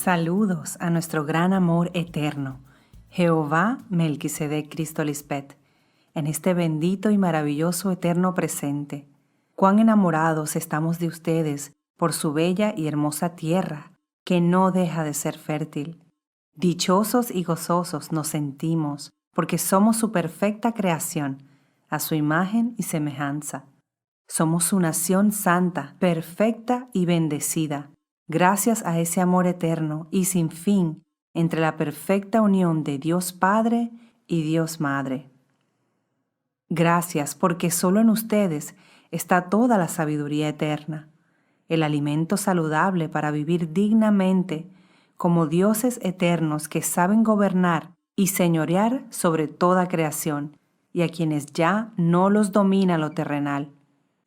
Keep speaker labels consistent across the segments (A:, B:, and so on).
A: Saludos a nuestro gran amor eterno, Jehová Melquisedec Cristo Lispet, en este bendito y maravilloso eterno presente. Cuán enamorados estamos de ustedes por su bella y hermosa tierra, que no deja de ser fértil. Dichosos y gozosos nos sentimos, porque somos su perfecta creación, a su imagen y semejanza. Somos su nación santa, perfecta y bendecida, gracias a ese amor eterno y sin fin entre la perfecta unión de Dios Padre y Dios Madre. Gracias porque solo en ustedes está toda la sabiduría eterna, el alimento saludable para vivir dignamente como dioses eternos que saben gobernar y señorear sobre toda creación y a quienes ya no los domina lo terrenal,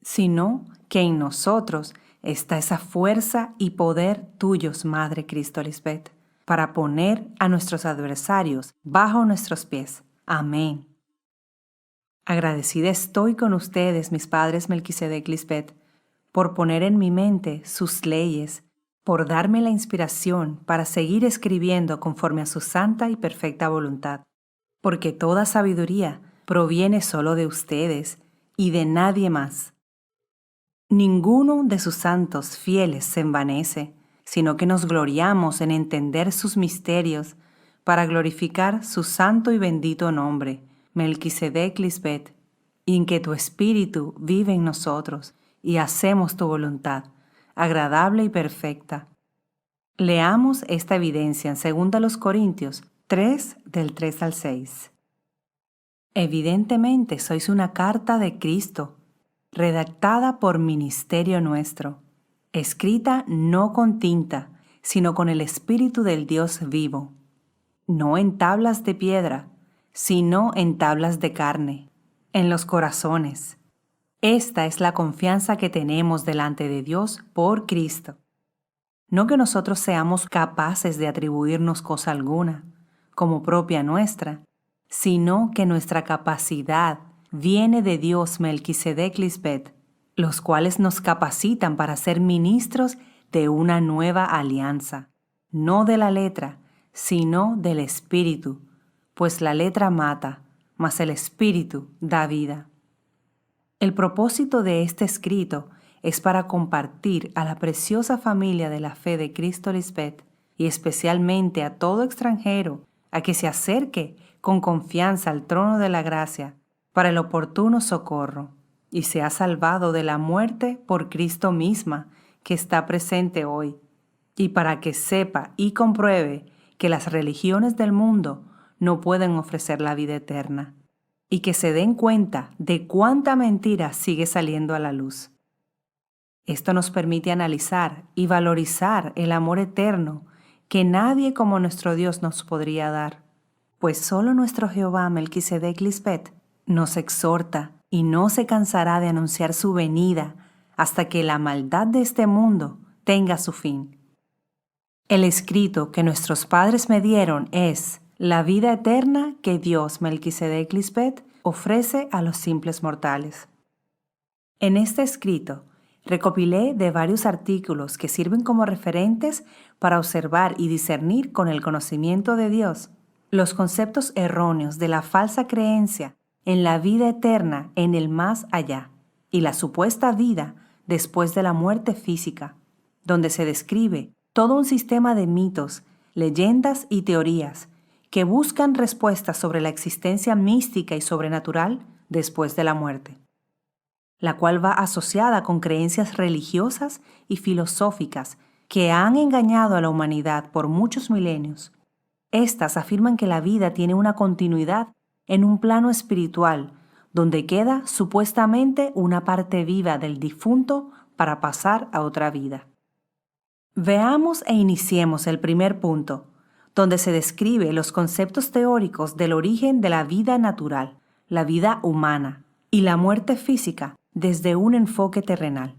A: sino que en nosotros está esa fuerza y poder tuyos, Madre Cristo Lisbeth, para poner a nuestros adversarios bajo nuestros pies. Amén. Agradecida estoy con ustedes, mis padres Melquisedec Lisbeth, por poner en mi mente sus leyes, por darme la inspiración para seguir escribiendo conforme a su santa y perfecta voluntad, porque toda sabiduría proviene solo de ustedes y de nadie más. Ninguno de sus santos fieles se envanece, sino que nos gloriamos en entender sus misterios para glorificar su santo y bendito nombre, Melquisedec Lisbeth, y en que tu espíritu vive en nosotros y hacemos tu voluntad, agradable y perfecta. Leamos esta evidencia en 2 Corintios 3, del 3 al 6. Evidentemente sois una carta de Cristo, redactada por ministerio nuestro, escrita no con tinta, sino con el Espíritu del Dios vivo, no en tablas de piedra, sino en tablas de carne, en los corazones. Esta es la confianza que tenemos delante de Dios por Cristo. No que nosotros seamos capaces de atribuirnos cosa alguna, como propia nuestra, sino que nuestra capacidad viene de Dios Melquisedec Lisbeth, los cuales nos capacitan para ser ministros de una nueva alianza, no de la letra, sino del Espíritu, pues la letra mata, mas el Espíritu da vida. El propósito de este escrito es para compartir a la preciosa familia de la fe de Cristo Lisbeth y especialmente a todo extranjero a que se acerque con confianza al trono de la gracia para el oportuno socorro y sea salvado de la muerte por Cristo misma que está presente hoy, y para que sepa y compruebe que las religiones del mundo no pueden ofrecer la vida eterna, y que se den cuenta de cuánta mentira sigue saliendo a la luz. Esto nos permite analizar y valorizar el amor eterno que nadie como nuestro Dios nos podría dar, pues solo nuestro Jehová Melquisedec Lisbeth nos exhorta y no se cansará de anunciar su venida hasta que la maldad de este mundo tenga su fin. El escrito que nuestros padres me dieron es la vida eterna que Dios Melquisedec Lisbeth ofrece a los simples mortales. En este escrito recopilé de varios artículos que sirven como referentes para observar y discernir con el conocimiento de Dios los conceptos erróneos de la falsa creencia en la vida eterna en el más allá y la supuesta vida después de la muerte física, donde se describe todo un sistema de mitos, leyendas y teorías que buscan respuestas sobre la existencia mística y sobrenatural después de la muerte, la cual va asociada con creencias religiosas y filosóficas que han engañado a la humanidad por muchos milenios. Estas afirman que la vida tiene una continuidad en un plano espiritual, donde queda supuestamente una parte viva del difunto para pasar a otra vida. Veamos e iniciemos el primer punto, donde se describe los conceptos teóricos del origen de la vida natural, la vida humana y la muerte física desde un enfoque terrenal.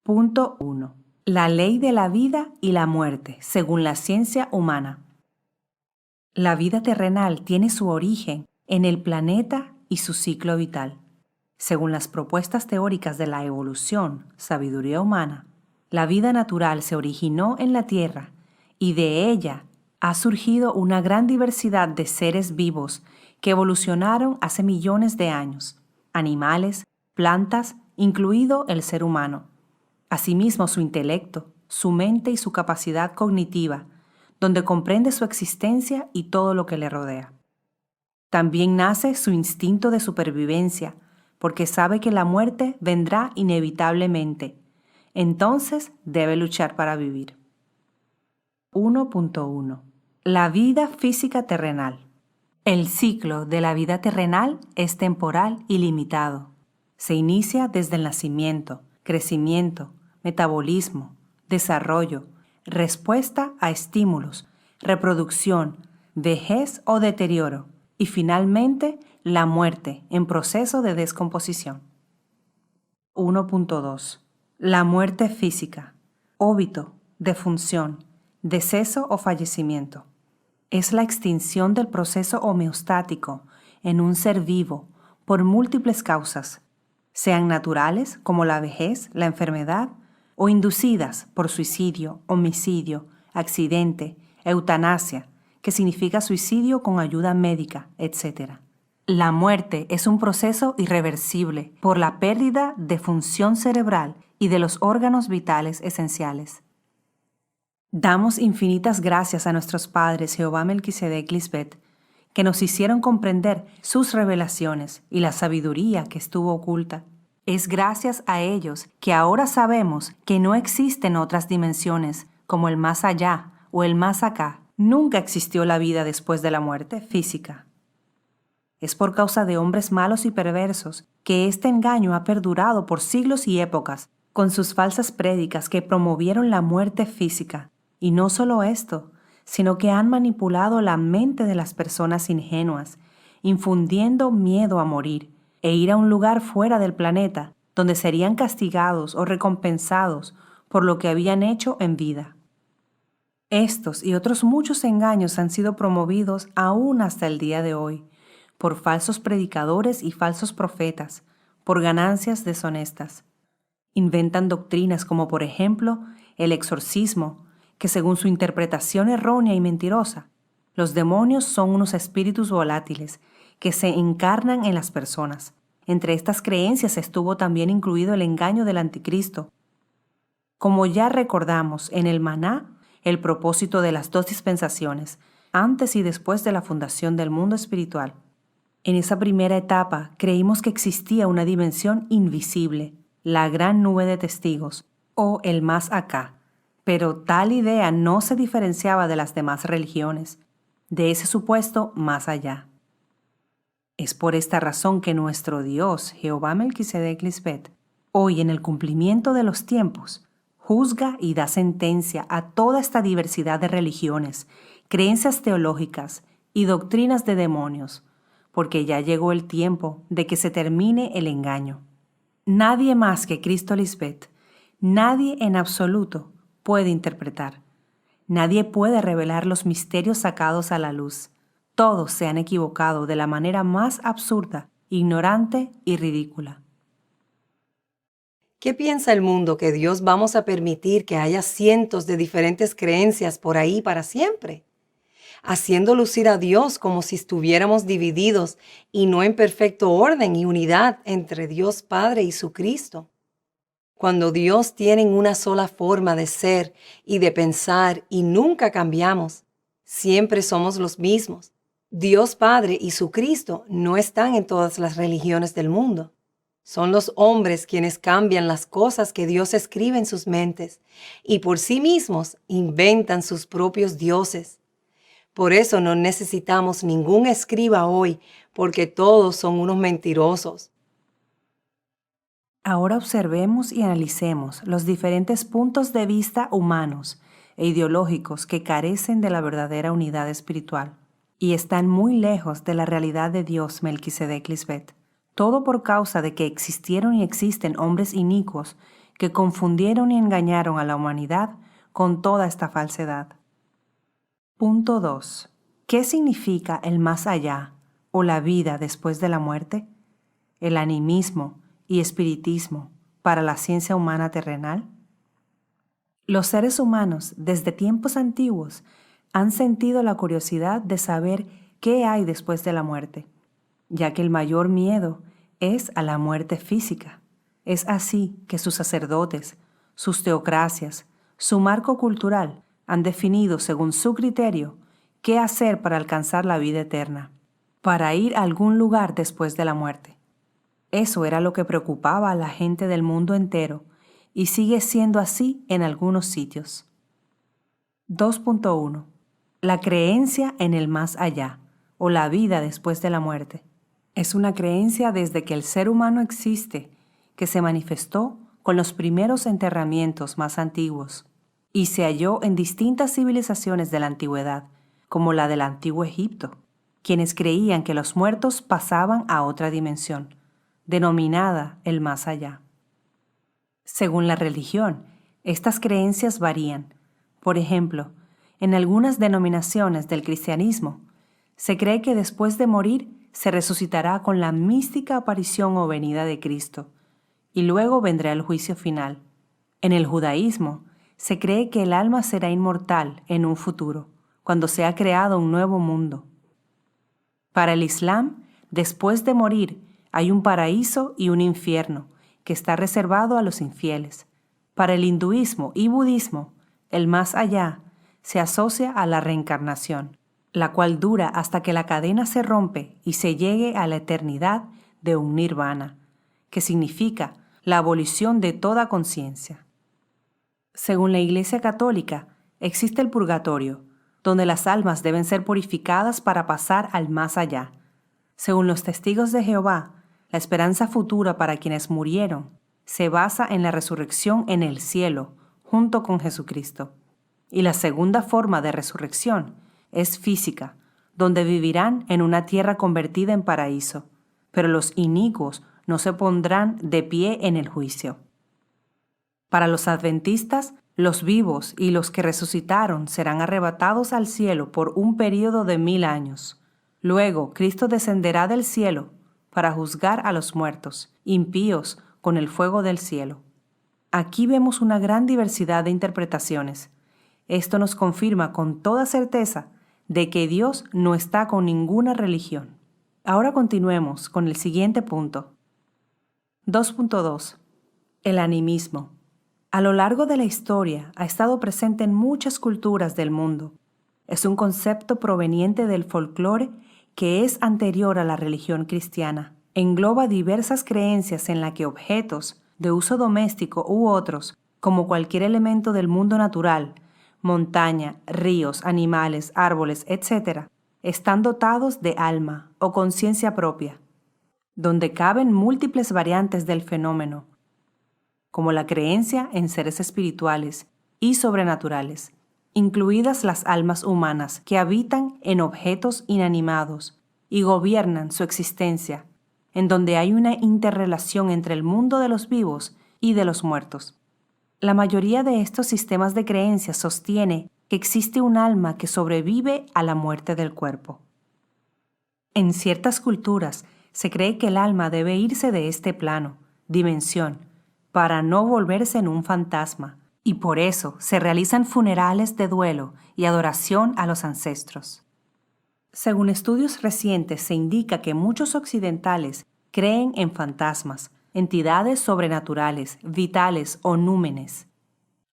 A: Punto 1. La ley de la vida y la muerte, según la ciencia humana. La vida terrenal tiene su origen en el planeta y su ciclo vital. Según las propuestas teóricas de la evolución, sabiduría humana, la vida natural se originó en la Tierra y de ella ha surgido una gran diversidad de seres vivos que evolucionaron hace millones de años, animales, plantas, incluido el ser humano. Asimismo, su intelecto, su mente y su capacidad cognitiva, donde comprende su existencia y todo lo que le rodea. También nace su instinto de supervivencia, porque sabe que la muerte vendrá inevitablemente. Entonces debe luchar para vivir. 1.1. La vida física terrenal. El ciclo de la vida terrenal es temporal y limitado. Se inicia desde el nacimiento, crecimiento, metabolismo, desarrollo, respuesta a estímulos, reproducción, vejez o deterioro y finalmente la muerte en proceso de descomposición. 1.2. La muerte física, óbito, defunción, deceso o fallecimiento. Es la extinción del proceso homeostático en un ser vivo por múltiples causas, sean naturales como la vejez, la enfermedad, o inducidas por suicidio, homicidio, accidente, eutanasia, que significa suicidio con ayuda médica, etc. La muerte es un proceso irreversible por la pérdida de función cerebral y de los órganos vitales esenciales. Damos infinitas gracias a nuestros padres Jehová Melquisedec Lisbeth, que nos hicieron comprender sus revelaciones y la sabiduría que estuvo oculta. Es gracias a ellos que ahora sabemos que no existen otras dimensiones como el más allá o el más acá. Nunca existió la vida después de la muerte física. Es por causa de hombres malos y perversos que este engaño ha perdurado por siglos y épocas, con sus falsas prédicas que promovieron la muerte física. Y no solo esto, sino que han manipulado la mente de las personas ingenuas, infundiendo miedo a morir e ir a un lugar fuera del planeta donde serían castigados o recompensados por lo que habían hecho en vida. Estos y otros muchos engaños han sido promovidos aún hasta el día de hoy por falsos predicadores y falsos profetas, por ganancias deshonestas. Inventan doctrinas como por ejemplo el exorcismo, que según su interpretación errónea y mentirosa, los demonios son unos espíritus volátiles que se encarnan en las personas. Entre estas creencias estuvo también incluido el engaño del anticristo. Como ya recordamos en el maná, el propósito de las dos dispensaciones, antes y después de la fundación del mundo espiritual. En esa primera etapa creímos que existía una dimensión invisible, la gran nube de testigos, o el más acá. Pero tal idea no se diferenciaba de las demás religiones, de ese supuesto más allá. Es por esta razón que nuestro Dios, Jehová Melquisedec Lisbeth, hoy en el cumplimiento de los tiempos, juzga y da sentencia a toda esta diversidad de religiones, creencias teológicas y doctrinas de demonios, porque ya llegó el tiempo de que se termine el engaño. Nadie más que Cristo Lisbeth, nadie en absoluto, puede interpretar. Nadie puede revelar los misterios sacados a la luz. Todos se han equivocado de la manera más absurda, ignorante y ridícula.
B: ¿Qué piensa el mundo? ¿Que Dios vamos a permitir que haya cientos de diferentes creencias por ahí para siempre? Haciendo lucir a Dios como si estuviéramos divididos y no en perfecto orden y unidad entre Dios Padre y su Cristo. Cuando Dios tiene una sola forma de ser y de pensar y nunca cambiamos, siempre somos los mismos. Dios Padre y su Cristo no están en todas las religiones del mundo. Son los hombres quienes cambian las cosas que Dios escribe en sus mentes y por sí mismos inventan sus propios dioses. Por eso no necesitamos ningún escriba hoy, porque todos son unos mentirosos.
A: Ahora observemos y analicemos los diferentes puntos de vista humanos e ideológicos que carecen de la verdadera unidad espiritual y están muy lejos de la realidad de Dios Melquisedec Lisbeth. Todo por causa de que existieron y existen hombres inicuos que confundieron y engañaron a la humanidad con toda esta falsedad. Punto 2. ¿Qué significa el más allá o la vida después de la muerte? El animismo y espiritismo para la ciencia humana terrenal. Los seres humanos, desde tiempos antiguos, han sentido la curiosidad de saber qué hay después de la muerte, ya que el mayor miedo es a la muerte física. Es así que sus sacerdotes, sus teocracias, su marco cultural han definido según su criterio qué hacer para alcanzar la vida eterna, para ir a algún lugar después de la muerte. Eso era lo que preocupaba a la gente del mundo entero y sigue siendo así en algunos sitios. 2.1. La creencia en el más allá, o la vida después de la muerte. Es una creencia desde que el ser humano existe, que se manifestó con los primeros enterramientos más antiguos y se halló en distintas civilizaciones de la antigüedad, como la del antiguo Egipto, quienes creían que los muertos pasaban a otra dimensión, denominada el más allá. Según la religión, estas creencias varían. Por ejemplo, en algunas denominaciones del cristianismo, se cree que después de morir se resucitará con la mística aparición o venida de Cristo, y luego vendrá el juicio final. En el judaísmo, se cree que el alma será inmortal en un futuro, cuando se ha creado un nuevo mundo. Para el Islam, después de morir, hay un paraíso y un infierno, que está reservado a los infieles. Para el hinduismo y budismo, el más allá se asocia a la reencarnación, la cual dura hasta que la cadena se rompe y se llegue a la eternidad de un nirvana, que significa la abolición de toda conciencia. Según la Iglesia Católica, existe el purgatorio, donde las almas deben ser purificadas para pasar al más allá. Según los testigos de Jehová, la esperanza futura para quienes murieron se basa en la resurrección en el cielo, junto con Jesucristo. Y la segunda forma de resurrección es física, donde vivirán en una tierra convertida en paraíso, pero los inicuos no se pondrán de pie en el juicio. Para los adventistas, los vivos y los que resucitaron serán arrebatados al cielo por un período de 1000 años. Luego, Cristo descenderá del cielo para juzgar a los muertos, impíos, con el fuego del cielo. Aquí vemos una gran diversidad de interpretaciones. Esto nos confirma con toda certeza de que Dios no está con ninguna religión. Ahora continuemos con el siguiente punto. 2.2. El animismo. A lo largo de la historia ha estado presente en muchas culturas del mundo. Es un concepto proveniente del folclore que es anterior a la religión cristiana. Engloba diversas creencias en las que objetos de uso doméstico u otros, como cualquier elemento del mundo natural, montaña, ríos, animales, árboles, etc., están dotados de alma o conciencia propia, donde caben múltiples variantes del fenómeno, como la creencia en seres espirituales y sobrenaturales, incluidas las almas humanas que habitan en objetos inanimados y gobiernan su existencia, en donde hay una interrelación entre el mundo de los vivos y de los muertos. La mayoría de estos sistemas de creencias sostiene que existe un alma que sobrevive a la muerte del cuerpo. En ciertas culturas se cree que el alma debe irse de este plano, dimensión, para no volverse en un fantasma, y por eso se realizan funerales de duelo y adoración a los ancestros. Según estudios recientes, se indica que muchos occidentales creen en fantasmas, entidades sobrenaturales, vitales o númenes,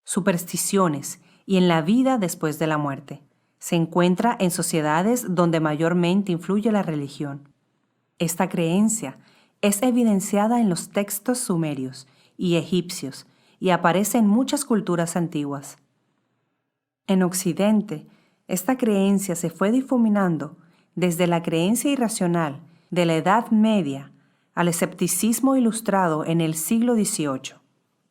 A: supersticiones y en la vida después de la muerte. Se encuentra en sociedades donde mayormente influye la religión. Esta creencia es evidenciada en los textos sumerios y egipcios y aparece en muchas culturas antiguas. En Occidente, esta creencia se fue difuminando desde la creencia irracional de la Edad Media al escepticismo ilustrado en el siglo XVIII.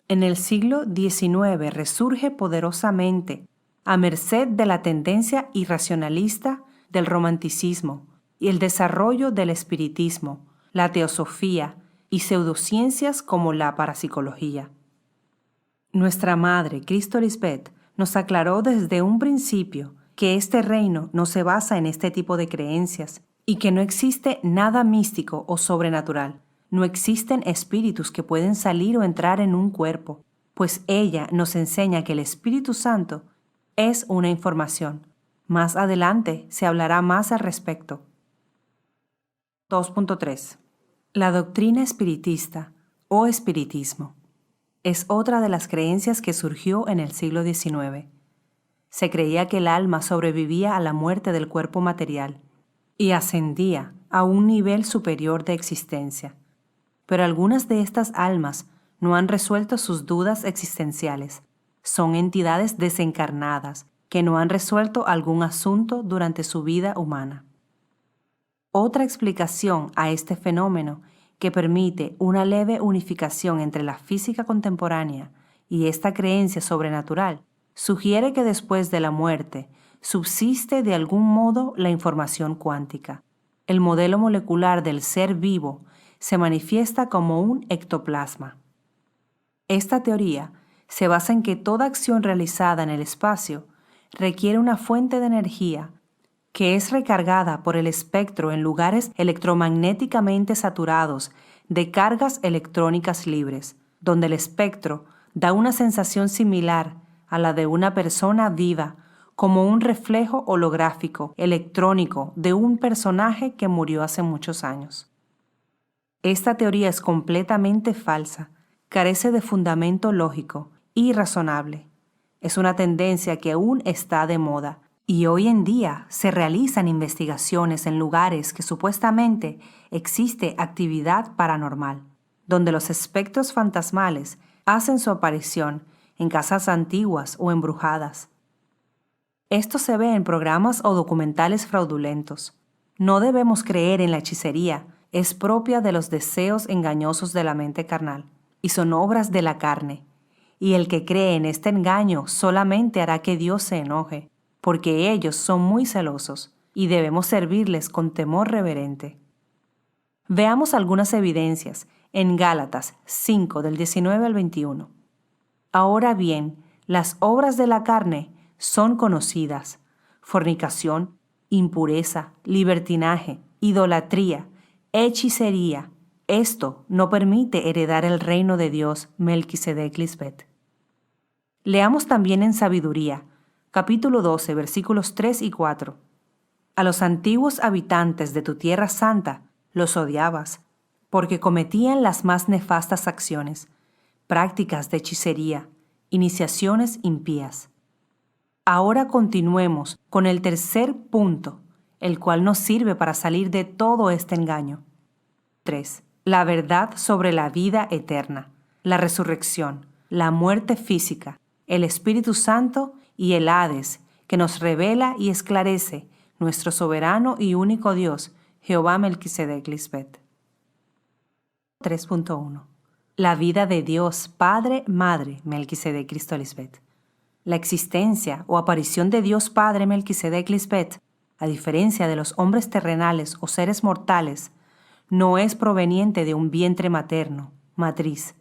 A: En el siglo XIX resurge poderosamente a merced de la tendencia irracionalista del romanticismo y el desarrollo del espiritismo, la teosofía y pseudociencias como la parapsicología. Nuestra Madre, Cristo Lisbeth, nos aclaró desde un principio que este reino no se basa en este tipo de creencias y que no existe nada místico o sobrenatural. No existen espíritus que pueden salir o entrar en un cuerpo. pues ella nos enseña que el Espíritu Santo es una información. Más adelante se hablará más al respecto. 2.3. La doctrina espiritista o espiritismo es otra de las creencias que surgió en el siglo XIX. Se creía que el alma sobrevivía a la muerte del cuerpo material y ascendía a un nivel superior de existencia. Pero algunas de estas almas no han resuelto sus dudas existenciales. Son entidades desencarnadas que no han resuelto algún asunto durante su vida humana. Otra explicación a este fenómeno que permite una leve unificación entre la física contemporánea y esta creencia sobrenatural sugiere que después de la muerte subsiste de algún modo la información cuántica. El modelo molecular del ser vivo se manifiesta como un ectoplasma. Esta teoría se basa en que toda acción realizada en el espacio requiere una fuente de energía que es recargada por el espectro en lugares electromagnéticamente saturados de cargas electrónicas libres, donde el espectro da una sensación similar a la de una persona viva, como un reflejo holográfico electrónico de un personaje que murió hace muchos años. Esta teoría es completamente falsa, carece de fundamento lógico y razonable. Es una tendencia que aún está de moda y hoy en día se realizan investigaciones en lugares que supuestamente existe actividad paranormal, donde los espectros fantasmales hacen su aparición en casas antiguas o embrujadas. Esto se ve en programas o documentales fraudulentos. No debemos creer en la hechicería, es propia de los deseos engañosos de la mente carnal, y son obras de la carne. Y el que cree en este engaño solamente hará que Dios se enoje, porque ellos son muy celosos, y debemos servirles con temor reverente. Veamos algunas evidencias en Gálatas 5, del 19 al 21. Ahora bien, las obras de la carne son conocidas: fornicación, impureza, libertinaje, idolatría, hechicería. Esto no permite heredar el reino de Dios. Melquisedec Lisbeth. Leamos también en Sabiduría, capítulo 12, versículos 3 y 4. A los antiguos habitantes de tu tierra santa los odiabas, porque cometían las más nefastas acciones, prácticas de hechicería, iniciaciones impías. Ahora continuemos con el tercer punto, el cual nos sirve para salir de todo este engaño. 3. La verdad sobre la vida eterna, la resurrección, la muerte física, el Espíritu Santo y el Hades, que nos revela y esclarece nuestro soberano y único Dios, Jehová Melquisedec Lisbeth. 3.1. La vida de Dios Padre, Madre, Melquisedec Cristo Lisbeth. La existencia o aparición de Dios Padre Melquisedec Lisbeth, a diferencia de los hombres terrenales o seres mortales, no es proveniente de un vientre materno, matriz.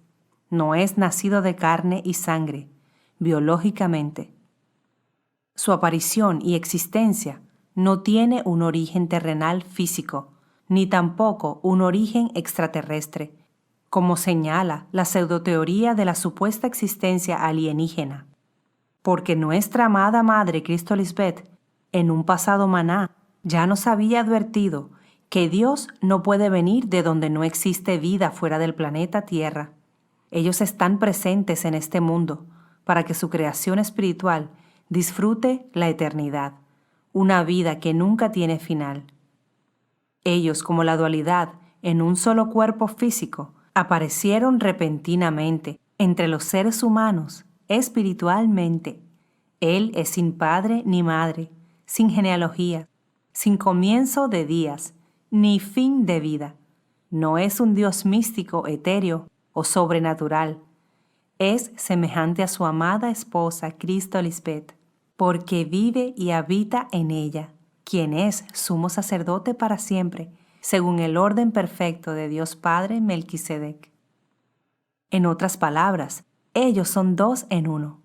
A: No es nacido de carne y sangre, biológicamente. Su aparición y existencia no tiene un origen terrenal físico, ni tampoco un origen extraterrestre, como señala la pseudoteoría de la supuesta existencia alienígena. Porque nuestra amada Madre Cristo Lisbeth, en un pasado maná, ya nos había advertido que Dios no puede venir de donde no existe vida fuera del planeta Tierra. Ellos están presentes en este mundo para que su creación espiritual disfrute la eternidad, una vida que nunca tiene final. Ellos, como la dualidad en un solo cuerpo físico, aparecieron repentinamente entre los seres humanos espiritualmente. Él es sin padre ni madre, sin genealogía, sin comienzo de días, ni fin de vida. No es un Dios místico, etéreo o sobrenatural. Es semejante a su amada esposa, Cristo Lisbeth, porque vive y habita en ella, quien es sumo sacerdote para siempre, según el orden perfecto de Dios Padre Melquisedec. En otras palabras, ellos son dos en uno.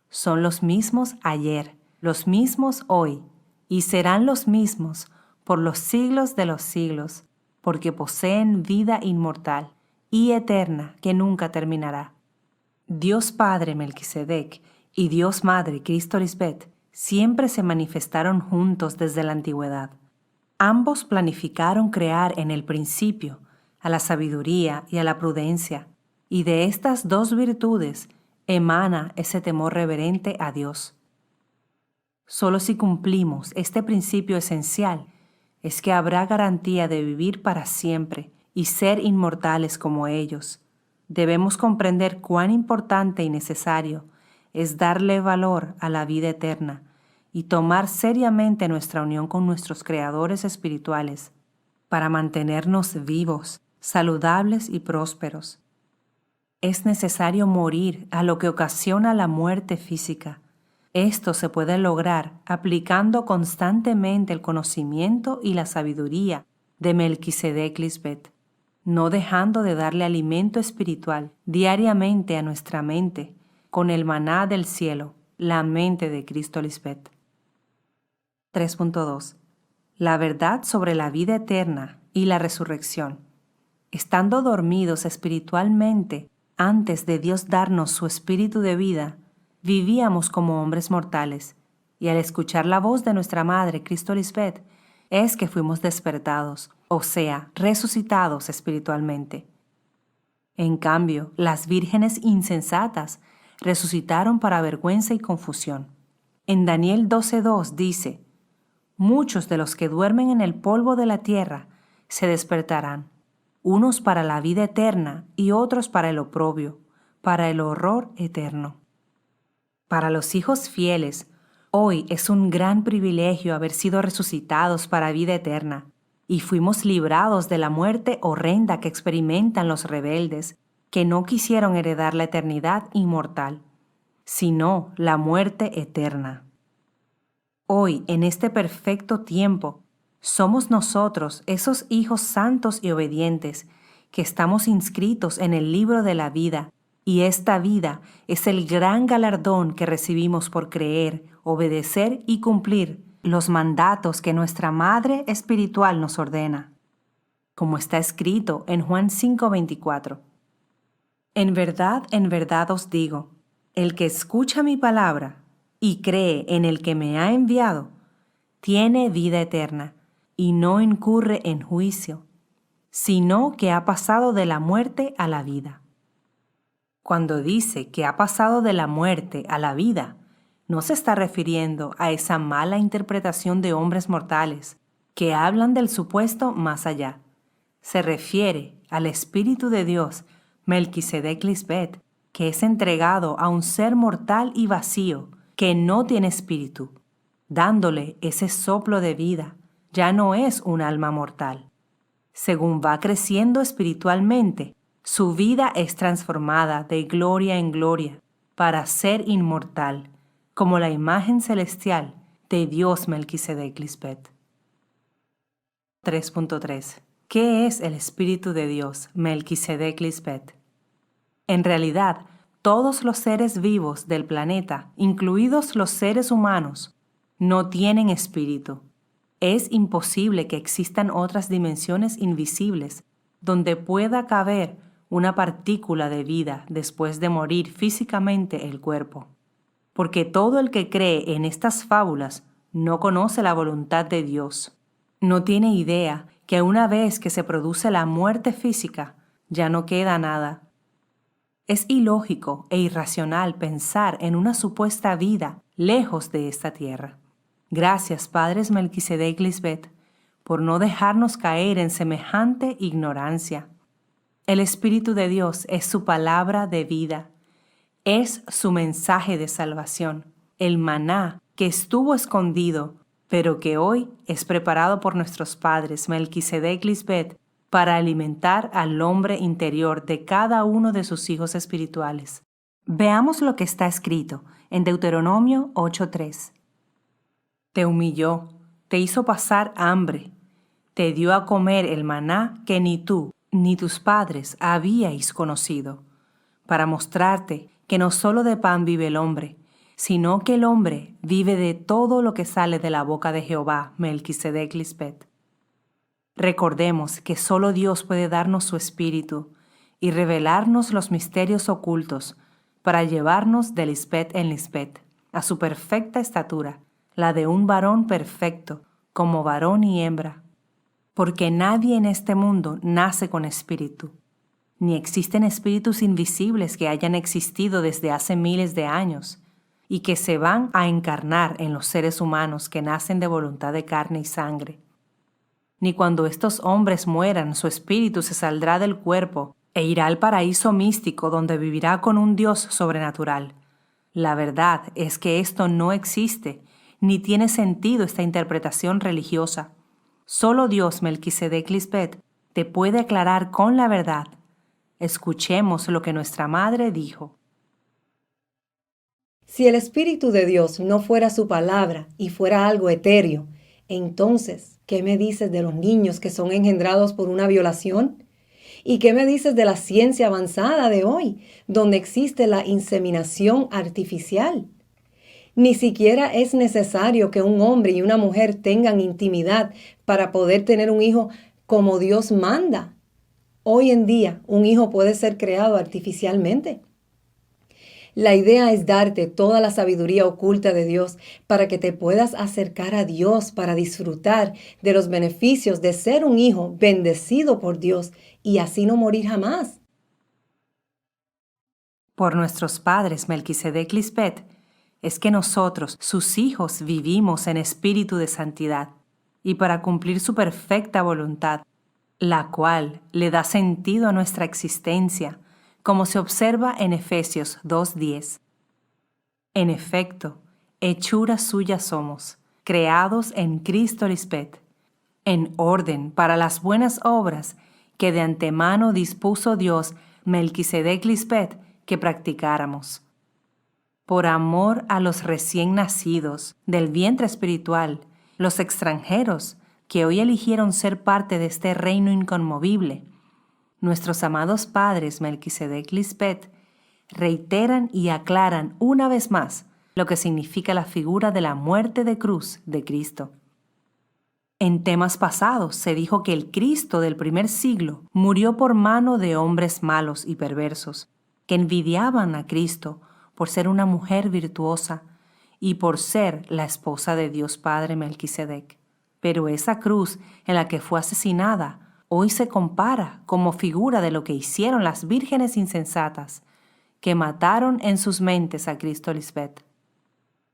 A: Son los mismos ayer, los mismos hoy, y serán los mismos por los siglos de los siglos, porque poseen vida inmortal y eterna que nunca terminará. Dios Padre Melquisedec y Dios Madre Cristo Lisbeth siempre se manifestaron juntos desde la antigüedad. Ambos planificaron crear en el principio a la sabiduría y a la prudencia, y de estas dos virtudes emana ese temor reverente a Dios. Solo si cumplimos este principio esencial es que habrá garantía de vivir para siempre y ser inmortales como ellos. Debemos comprender cuán importante y necesario es darle valor a la vida eterna y tomar seriamente nuestra unión con nuestros creadores espirituales para mantenernos vivos, saludables y prósperos. Es necesario morir a lo que ocasiona la muerte física. Esto se puede lograr aplicando constantemente el conocimiento y la sabiduría de Melquisedec Lisbeth, no dejando de darle alimento espiritual diariamente a nuestra mente con el maná del cielo, la mente de Cristo Lisbeth. 3.2. La verdad sobre la vida eterna y la resurrección. Estando dormidos espiritualmente antes de Dios darnos su espíritu de vida, vivíamos como hombres mortales, y al escuchar la voz de nuestra Madre Cristo Lisbeth, es que fuimos despertados, o sea, resucitados espiritualmente. En cambio, las vírgenes insensatas resucitaron para vergüenza y confusión. En Daniel 12:2 dice: muchos de los que duermen en el polvo de la tierra se despertarán, unos para la vida eterna y otros para el oprobio, para el horror eterno. Para los hijos fieles, hoy es un gran privilegio haber sido resucitados para vida eterna, y fuimos librados de la muerte horrenda que experimentan los rebeldes, que no quisieron heredar la eternidad inmortal, sino la muerte eterna. Hoy, en este perfecto tiempo, somos nosotros, esos hijos santos y obedientes, que estamos inscritos en el libro de la vida, y esta vida es el gran galardón que recibimos por creer, obedecer y cumplir los mandatos que nuestra Madre Espiritual nos ordena. Como está escrito en Juan 5:24. En verdad os digo, el que escucha mi palabra y cree en el que me ha enviado, tiene vida eterna y no incurre en juicio, sino que ha pasado de la muerte a la vida. Cuando dice que ha pasado de la muerte a la vida, no se está refiriendo a esa mala interpretación de hombres mortales que hablan del supuesto más allá. Se refiere al Espíritu de Dios, Melquisedec Lisbeth, que es entregado a un ser mortal y vacío que no tiene espíritu, dándole ese soplo de vida. Ya no es un alma mortal. Según va creciendo espiritualmente, su vida es transformada de gloria en gloria para ser inmortal, como la imagen celestial de Dios Melquisedec Lisbeth. 3.3. ¿Qué es el Espíritu de Dios Melquisedec Lisbeth? En realidad, todos los seres vivos del planeta, incluidos los seres humanos, no tienen espíritu. Es imposible que existan otras dimensiones invisibles donde pueda caber una partícula de vida después de morir físicamente el cuerpo. Porque todo el que cree en estas fábulas no conoce la voluntad de Dios. No tiene idea que una vez que se produce la muerte física, ya no queda nada. Es ilógico e irracional pensar en una supuesta vida lejos de esta tierra. Gracias, Padres Melquisedec Lisbeth, por no dejarnos caer en semejante ignorancia. El Espíritu de Dios es su palabra de vida. Es su mensaje de salvación, el maná que estuvo escondido, pero que hoy es preparado por nuestros padres Melquisedec Lisbeth para alimentar al hombre interior de cada uno de sus hijos espirituales. Veamos lo que está escrito en Deuteronomio 8:3. Te humilló, te hizo pasar hambre, te dio a comer el maná que ni tú ni tus padres habíais conocido, para mostrarte que no solo de pan vive el hombre, sino que el hombre vive de todo lo que sale de la boca de Jehová, Melquisedec Lisbeth. Recordemos que solo Dios puede darnos su espíritu y revelarnos los misterios ocultos, para llevarnos de Lisbeth en Lisbeth a su perfecta estatura, la de un varón perfecto, como varón y hembra. Porque nadie en este mundo nace con espíritu, ni existen espíritus invisibles que hayan existido desde hace miles de años y que se van a encarnar en los seres humanos que nacen de voluntad de carne y sangre. Ni cuando estos hombres mueran, su espíritu se saldrá del cuerpo e irá al paraíso místico donde vivirá con un Dios sobrenatural. La verdad es que esto no existe, ni tiene sentido esta interpretación religiosa. Solo Dios, Melquisedec Lisbeth, te puede aclarar con la verdad. Escuchemos lo que nuestra madre dijo.
B: Si el Espíritu de Dios no fuera su palabra y fuera algo etéreo, entonces, ¿qué me dices de los niños que son engendrados por una violación? ¿Y qué me dices de la ciencia avanzada de hoy, donde existe la inseminación artificial? Ni siquiera es necesario que un hombre y una mujer tengan intimidad para poder tener un hijo como Dios manda. Hoy en día, un hijo puede ser creado artificialmente. La idea es darte toda la sabiduría oculta de Dios para que te puedas acercar a Dios para disfrutar de los beneficios de ser un hijo bendecido por Dios y así no morir jamás.
A: Por nuestros padres Melquisedec Lisbeth, es que nosotros, sus hijos, vivimos en espíritu de santidad y para cumplir su perfecta voluntad, la cual le da sentido a nuestra existencia, como se observa en Efesios 2:10. En efecto, hechura suya somos, creados en Cristo Lisbeth, en orden para las buenas obras que de antemano dispuso Dios Melquisedec Lisbeth que practicáramos. Por amor a los recién nacidos del vientre espiritual, los extranjeros que hoy eligieron ser parte de este reino inconmovible, nuestros amados padres Melquisedec Lisbeth reiteran y aclaran una vez más lo que significa la figura de la muerte de cruz de Cristo. En temas pasados se dijo que el Cristo del primer siglo murió por mano de hombres malos y perversos, que envidiaban a Cristo por ser una mujer virtuosa y por ser la esposa de Dios Padre Melquisedec. Pero esa cruz en la que fue asesinada hoy se compara como figura de lo que hicieron las vírgenes insensatas, que mataron en sus mentes a Cristo Lisbeth.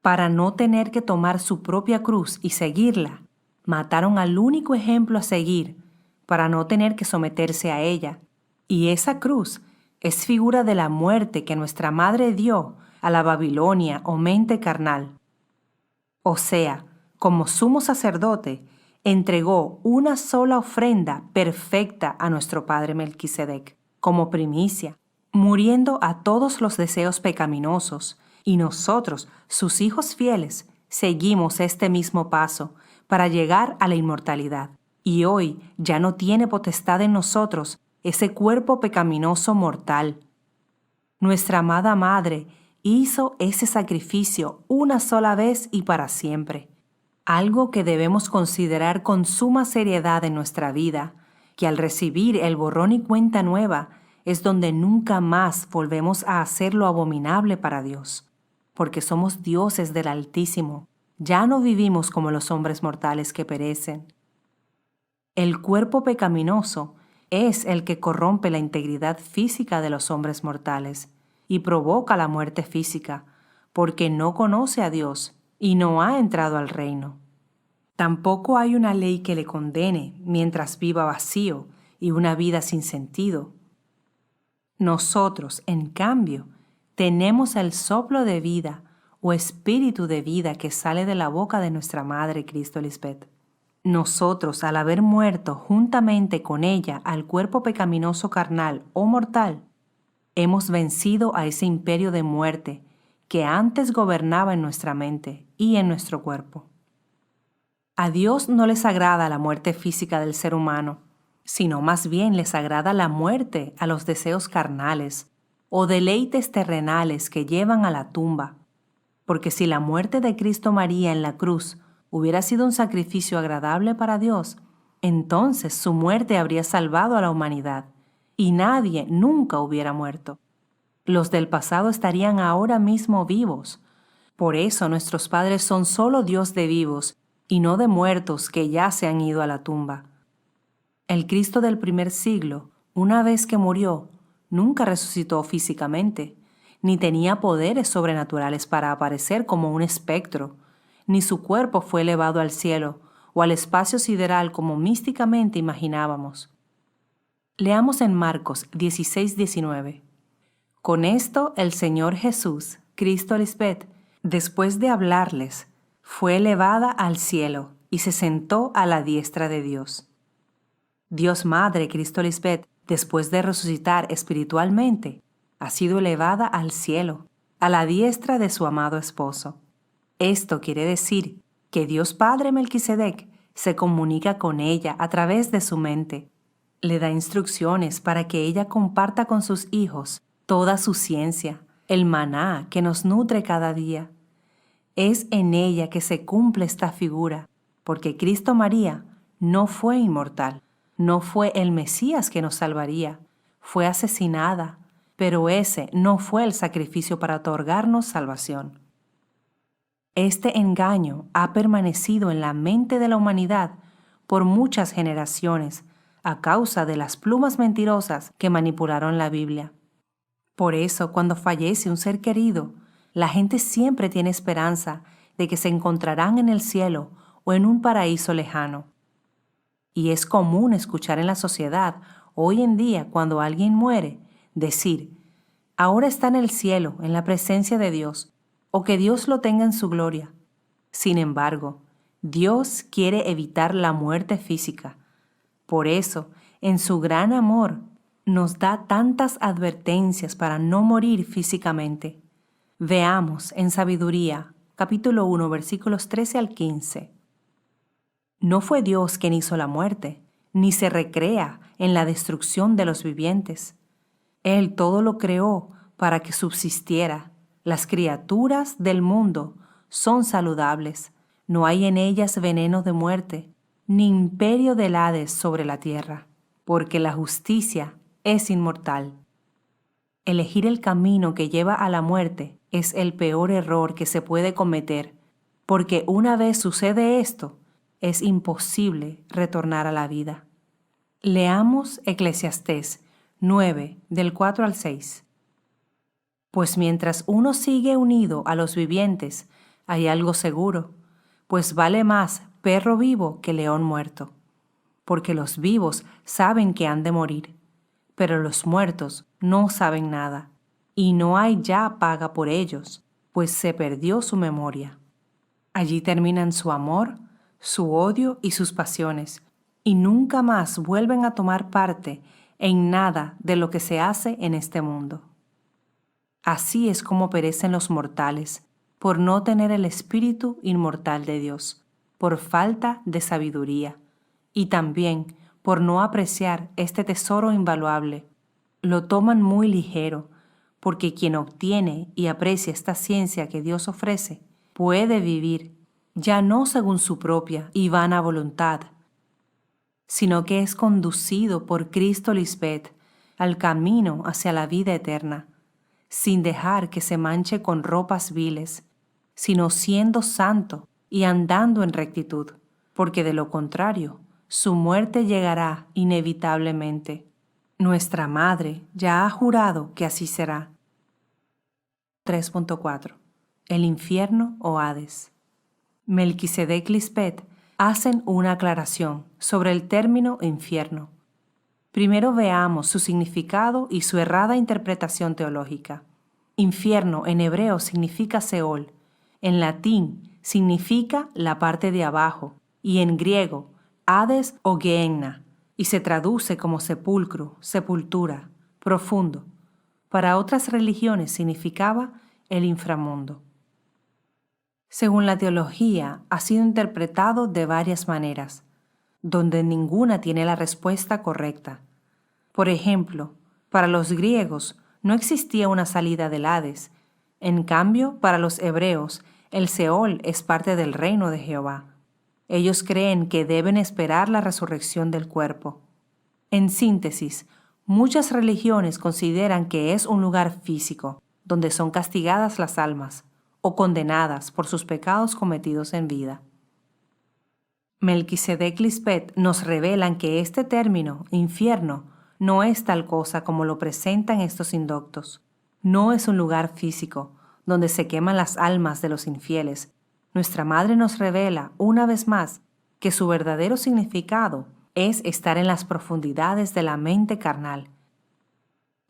A: Para no tener que tomar su propia cruz y seguirla, mataron al único ejemplo a seguir para no tener que someterse a ella. Y esa cruz es figura de la muerte que nuestra madre dio a la Babilonia o mente carnal. O sea, como sumo sacerdote, entregó una sola ofrenda perfecta a nuestro padre Melquisedec, como primicia, muriendo a todos los deseos pecaminosos, y nosotros, sus hijos fieles, seguimos este mismo paso para llegar a la inmortalidad. Y hoy ya no tiene potestad en nosotros ese cuerpo pecaminoso mortal. Nuestra amada Madre hizo ese sacrificio una sola vez y para siempre, algo que debemos considerar con suma seriedad en nuestra vida, que al recibir el borrón y cuenta nueva es donde nunca más volvemos a hacer lo abominable para Dios, porque somos dioses del Altísimo, ya no vivimos como los hombres mortales que perecen. El cuerpo pecaminoso es el que corrompe la integridad física de los hombres mortales y provoca la muerte física, porque no conoce a Dios y no ha entrado al reino. Tampoco hay una ley que le condene mientras viva vacío y una vida sin sentido. Nosotros, en cambio, tenemos el soplo de vida o espíritu de vida que sale de la boca de nuestra Madre Cristo Lisbeth. Nosotros, al haber muerto juntamente con ella al cuerpo pecaminoso carnal o mortal, hemos vencido a ese imperio de muerte que antes gobernaba en nuestra mente y en nuestro cuerpo. A Dios no les agrada la muerte física del ser humano, sino más bien les agrada la muerte a los deseos carnales o deleites terrenales que llevan a la tumba, porque si la muerte de Cristo María en la cruz hubiera sido un sacrificio agradable para Dios, entonces su muerte habría salvado a la humanidad y nadie nunca hubiera muerto. Los del pasado estarían ahora mismo vivos. Por eso nuestros padres son solo Dios de vivos y no de muertos que ya se han ido a la tumba. El Cristo del primer siglo, una vez que murió, nunca resucitó físicamente, ni tenía poderes sobrenaturales para aparecer como un espectro, ni su cuerpo fue elevado al cielo o al espacio sideral como místicamente imaginábamos. Leamos en Marcos 16:19. Con esto el Señor Jesús, Cristo Lisbeth, después de hablarles, fue elevada al cielo y se sentó a la diestra de Dios. Dios Madre Cristo Lisbeth, después de resucitar espiritualmente, ha sido elevada al cielo, a la diestra de su amado esposo. Esto quiere decir que Dios Padre Melquisedec se comunica con ella a través de su mente. Le da instrucciones para que ella comparta con sus hijos toda su ciencia, el maná que nos nutre cada día. Es en ella que se cumple esta figura, porque Cristo María no fue inmortal, no fue el Mesías que nos salvaría, fue asesinada, pero ese no fue el sacrificio para otorgarnos salvación. Este engaño ha permanecido en la mente de la humanidad por muchas generaciones a causa de las plumas mentirosas que manipularon la Biblia. Por eso, cuando fallece un ser querido, la gente siempre tiene esperanza de que se encontrarán en el cielo o en un paraíso lejano. Y es común escuchar en la sociedad, hoy en día, cuando alguien muere, decir, ahora está en el cielo, en la presencia de Dios, o que Dios lo tenga en su gloria. Sin embargo, Dios quiere evitar la muerte física. Por eso, en su gran amor, nos da tantas advertencias para no morir físicamente. Veamos en Sabiduría, capítulo 1, versículos 13 al 15. No fue Dios quien hizo la muerte, ni se recrea en la destrucción de los vivientes. Él todo lo creó para que subsistiera. Las criaturas del mundo son saludables. No hay en ellas veneno de muerte, ni imperio del Hades sobre la tierra, porque la justicia es inmortal. Elegir el camino que lleva a la muerte es el peor error que se puede cometer, porque una vez sucede esto, es imposible retornar a la vida. Leamos Eclesiastés 9, del 4 al 6. Pues mientras uno sigue unido a los vivientes, hay algo seguro, pues vale más perro vivo que león muerto. Porque los vivos saben que han de morir, pero los muertos no saben nada, y no hay ya paga por ellos, pues se perdió su memoria. Allí terminan su amor, su odio y sus pasiones, y nunca más vuelven a tomar parte en nada de lo que se hace en este mundo. Así es como perecen los mortales, por no tener el espíritu inmortal de Dios, por falta de sabiduría, y también por no apreciar este tesoro invaluable. Lo toman muy ligero, porque quien obtiene y aprecia esta ciencia que Dios ofrece, puede vivir, ya no según su propia y vana voluntad, sino que es conducido por Cristo Lisbeth al camino hacia la vida eterna, sin dejar que se manche con ropas viles, sino siendo santo y andando en rectitud, porque de lo contrario, su muerte llegará inevitablemente. Nuestra Madre ya ha jurado que así será. 3.4. El infierno o Hades. Melquisedec y Lisbeth hacen una aclaración sobre el término infierno. Primero veamos su significado y su errada interpretación teológica. Infierno en hebreo significa Seol, en latín significa la parte de abajo y en griego Hades o Gehenna, y se traduce como sepulcro, sepultura, profundo. Para otras religiones significaba el inframundo. Según la teología, ha sido interpretado de varias maneras, donde ninguna tiene la respuesta correcta. Por ejemplo, para los griegos no existía una salida del Hades. En cambio, para los hebreos, el Seol es parte del reino de Jehová. Ellos creen que deben esperar la resurrección del cuerpo. En síntesis, Muchas religiones consideran que es un lugar físico, donde son castigadas las almas o condenadas por sus pecados cometidos en vida. Melquisedec Lispet nos revelan que este término, infierno, no es tal cosa como lo presentan estos indoctos. No es un lugar físico, donde se queman las almas de los infieles. Nuestra Madre nos revela, una vez más, que su verdadero significado es estar en las profundidades de la mente carnal.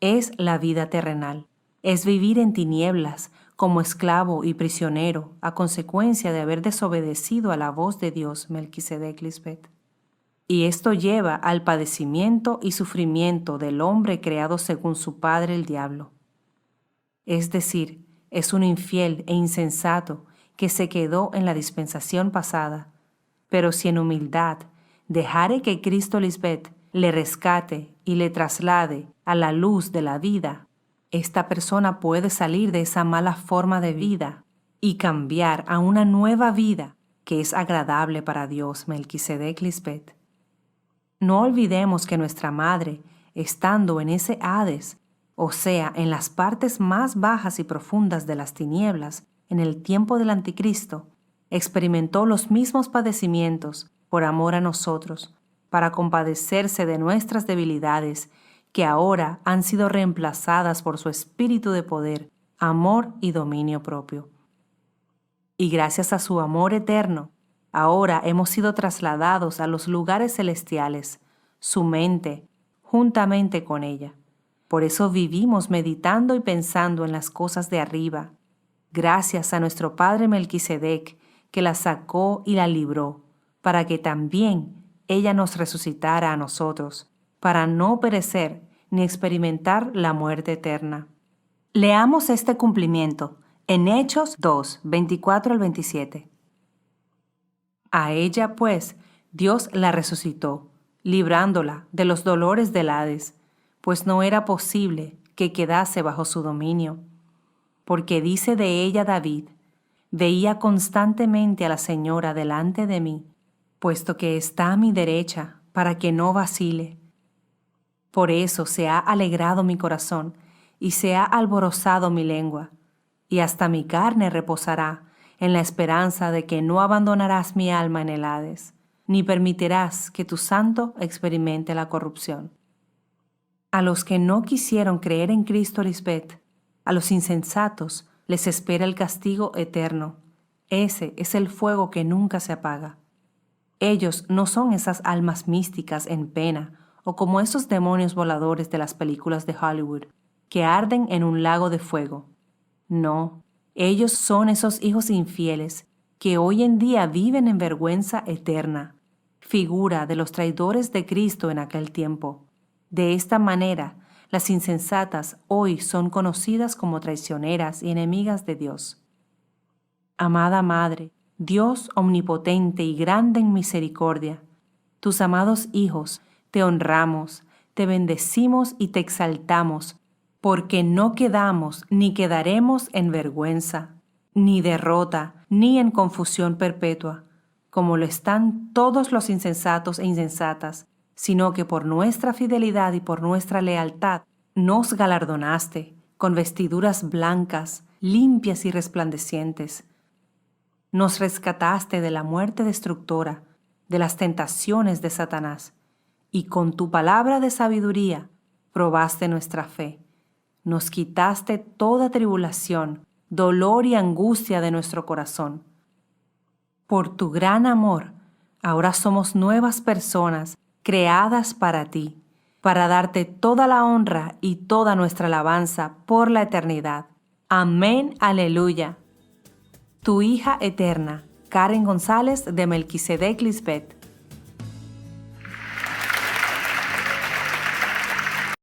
A: Es la vida terrenal, es vivir en tinieblas, como esclavo y prisionero, a consecuencia de haber desobedecido a la voz de Dios, Melquisedec Lispet. Y esto lleva al padecimiento y sufrimiento del hombre creado según su padre el diablo. Es decir, es un infiel e insensato que se quedó en la dispensación pasada, pero si en humildad dejare que Cristo Lispet le rescate y le traslade a la luz de la vida, esta persona puede salir de esa mala forma de vida y cambiar a una nueva vida que es agradable para Dios, Melquisedec Lispet. No olvidemos que nuestra Madre, estando en ese Hades, o sea, en las partes más bajas y profundas de las tinieblas, en el tiempo del Anticristo, experimentó los mismos padecimientos por amor a nosotros, para compadecerse de nuestras debilidades, que ahora han sido reemplazadas por su espíritu de poder, amor y dominio propio. Y gracias a su amor eterno, ahora hemos sido trasladados a los lugares celestiales, su mente, juntamente con ella. Por eso vivimos meditando y pensando en las cosas de arriba, gracias a nuestro Padre Melquisedec, que la sacó y la libró, para que también ella nos resucitara a nosotros, para no perecer ni experimentar la muerte eterna. Leamos este cumplimiento en Hechos 2, 24 al 27. A ella, pues, Dios la resucitó, librándola de los dolores del Hades, pues no era posible que quedase bajo su dominio. Porque dice de ella David: veía constantemente a la Señora delante de mí, puesto que está a mi derecha, para que no vacile. Por eso se ha alegrado mi corazón, y se ha alborozado mi lengua, y hasta mi carne reposará, en la esperanza de que no abandonarás mi alma en el Hades, ni permitirás que tu santo experimente la corrupción. A los que no quisieron creer en Cristo Lispet, a los insensatos, les espera el castigo eterno. Ese es el fuego que nunca se apaga. Ellos no son esas almas místicas en pena, o como esos demonios voladores de las películas de Hollywood, que arden en un lago de fuego. No, ellos son esos hijos infieles que hoy en día viven en vergüenza eterna, figura de los traidores de Cristo en aquel tiempo. De esta manera, las insensatas hoy son conocidas como traicioneras y enemigas de Dios. Amada Madre, Dios omnipotente y grande en misericordia, tus amados hijos, te honramos, te bendecimos y te exaltamos, porque no quedamos ni quedaremos en vergüenza, ni derrota, ni en confusión perpetua, como lo están todos los insensatos e insensatas, sino que por nuestra fidelidad y por nuestra lealtad nos galardonaste con vestiduras blancas, limpias y resplandecientes. Nos rescataste de la muerte destructora, de las tentaciones de Satanás, y con tu palabra de sabiduría probaste nuestra fe. Nos quitaste toda tribulación, dolor y angustia de nuestro corazón. Por tu gran amor, ahora somos nuevas personas creadas para ti, para darte toda la honra y toda nuestra alabanza por la eternidad. Amén, aleluya. Tu hija eterna, Karen González de Melquisedec Lispet.